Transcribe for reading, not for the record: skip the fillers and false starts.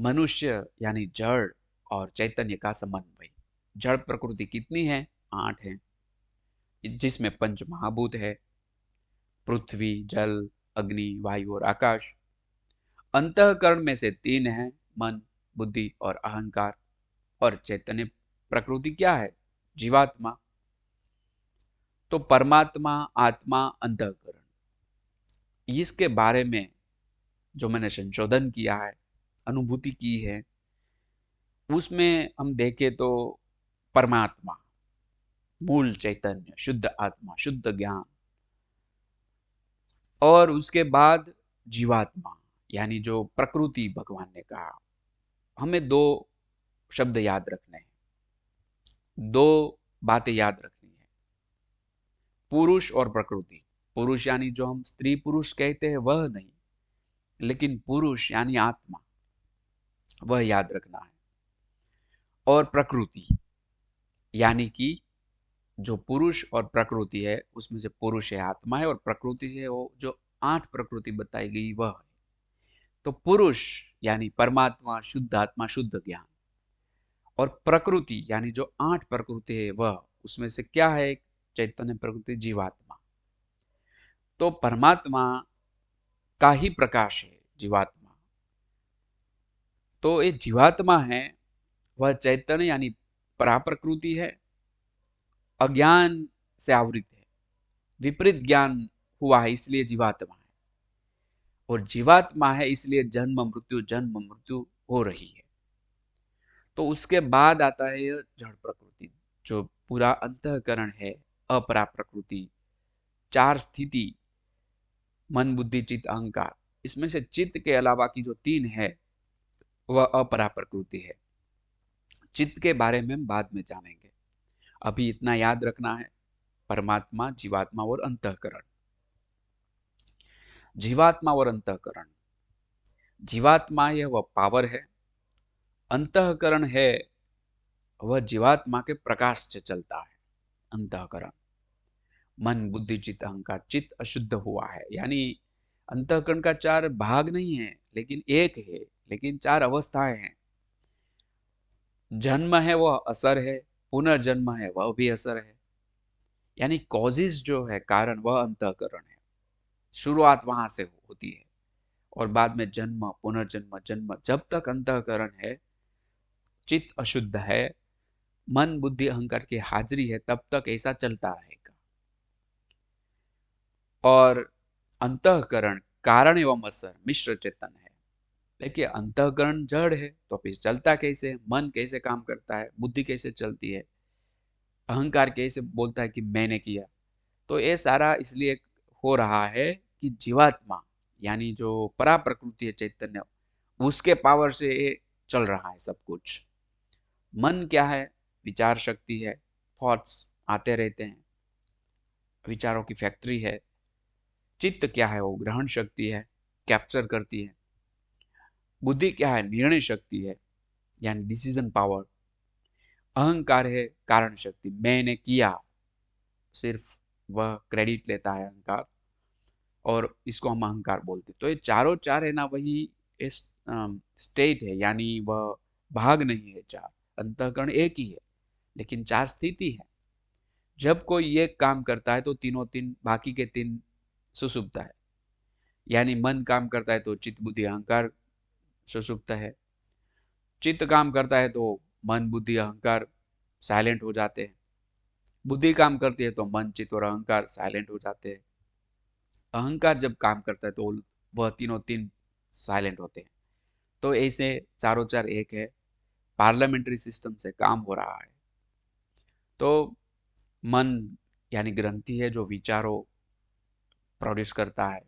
मनुष्य यानी जड़ और चैतन्य का समन्वय। जड़ प्रकृति कितनी है? 8 है, जिसमें पंच महाभूत है, पृथ्वी, जल, अग्नि, वायु और आकाश। अंतःकरण में से 3 है, मन, बुद्धि और अहंकार। और चैतन्य प्रकृति क्या है? जीवात्मा। तो परमात्मा, आत्मा, अंतःकरण, इसके बारे में जो मैंने संशोधन किया है, अनुभूति की है, उसमें हम देखें तो परमात्मा, मूल चैतन्य, शुद्ध आत्मा, शुद्ध ज्ञान, और उसके बाद जीवात्मा यानी जो प्रकृति भगवान ने कहा। हमें दो शब्द याद रखने हैं, दो बातें याद रखनी है, पुरुष और प्रकृति। पुरुष यानी जो हम स्त्री पुरुष कहते हैं वह नहीं, लेकिन पुरुष यानी आत्मा, वह याद रखना है। और प्रकृति यानी कि जो पुरुष और प्रकृति है, उसमें से पुरुष है आत्मा है, और प्रकृति है वो जो 8 प्रकृति बताई गई वह है। तो पुरुष यानी परमात्मा, शुद्ध आत्मा, शुद्ध ज्ञान, और प्रकृति यानी जो 8 प्रकृति है वह, उसमें से क्या है? चैतन्य प्रकृति, जीवात्मा। तो परमात्मा का ही प्रकाश है जीवात्मा। तो ये जीवात्मा है, वह चैतन्य यानी पराप्रकृति है, अज्ञान से आवृत है, विपरीत ज्ञान हुआ है इसलिए जीवात्मा है, और जीवात्मा है इसलिए जन्म मृत्यु हो रही है। तो उसके बाद आता है यह जड़ प्रकृति, जो पूरा अंतःकरण है, अपरा प्रकृति, 4 स्थिति, मन, बुद्धि, चित्त, अहंकार। इसमें से चित्त के अलावा की जो 3 है वह अपरा प्रकृति है। चित्त के बारे में हम बाद में जानेंगे, अभी इतना याद रखना है, परमात्मा, जीवात्मा और अंतःकरण। जीवात्मा और अंतःकरण, जीवात्मा यह वह पावर है, अंतःकरण है वह जीवात्मा के प्रकाश से चलता है। अंतःकरण, मन, बुद्धि, चित्त, अहंकार। चित्त अशुद्ध हुआ है, यानी अंतःकरण का 4 भाग नहीं है लेकिन एक है, लेकिन 4 अवस्थाएं हैं। जन्म है वह असर है, पुनर्जन्म है वह भी असर है, यानी कॉजेज जो है, कारण, वह अंतःकरण है। शुरुआत वहां से होती है, और बाद में जन्म, पुनर्जन्म, जन्म, जब तक अंतःकरण है, चित्त अशुद्ध है, मन, बुद्धि, अहंकार की हाजिरी है, तब तक ऐसा चलता रहेगा। और अंतःकरण कारण एवं असर मिश्र चेतन है। देखिए, अंतःकरण जड़ है तो फिर चलता कैसे? मन कैसे काम करता है, बुद्धि कैसे चलती है, अहंकार कैसे बोलता है कि मैंने किया? तो ये सारा इसलिए हो रहा है कि जीवात्मा यानी जो परा प्रकृति है, चैतन्य, उसके पावर से ये चल रहा है सब कुछ। मन क्या है? विचार शक्ति है, थॉट्स आते रहते हैं, विचारों की फैक्ट्री है। चित्त क्या है? वो ग्रहण शक्ति है, कैप्चर करती है। बुद्धि क्या है? निर्णय शक्ति है, यानी डिसीजन पावर। अहंकार है कारण शक्ति, मैंने किया, सिर्फ वह क्रेडिट लेता है अहंकार, और इसको हम अहंकार बोलते। तो ये चारों चार है ना, वही स्टेट है, यानी वह भाग नहीं है। 4 अंतःकरण एक ही है, लेकिन 4 स्थिति है। जब कोई एक काम करता है तो तीनों 3 बाकी के 3 सुषुप्त है, यानी मन काम करता है तो चित्त, बुद्धि, अहंकार सुषुप्त है। चित्त काम करता है तो मन, बुद्धि, अहंकार साइलेंट हो जाते हैं। बुद्धि काम करती है तो मन, चित्त और अहंकार साइलेंट हो जाते हैं। अहंकार जब काम करता है तो वह तीनों 3 साइलेंट होते हैं। तो ऐसे चारों चार एक है, पार्लियामेंट्री सिस्टम से काम हो रहा है। तो मन यानी ग्रंथि है जो विचारों प्रोड्यूस करता है,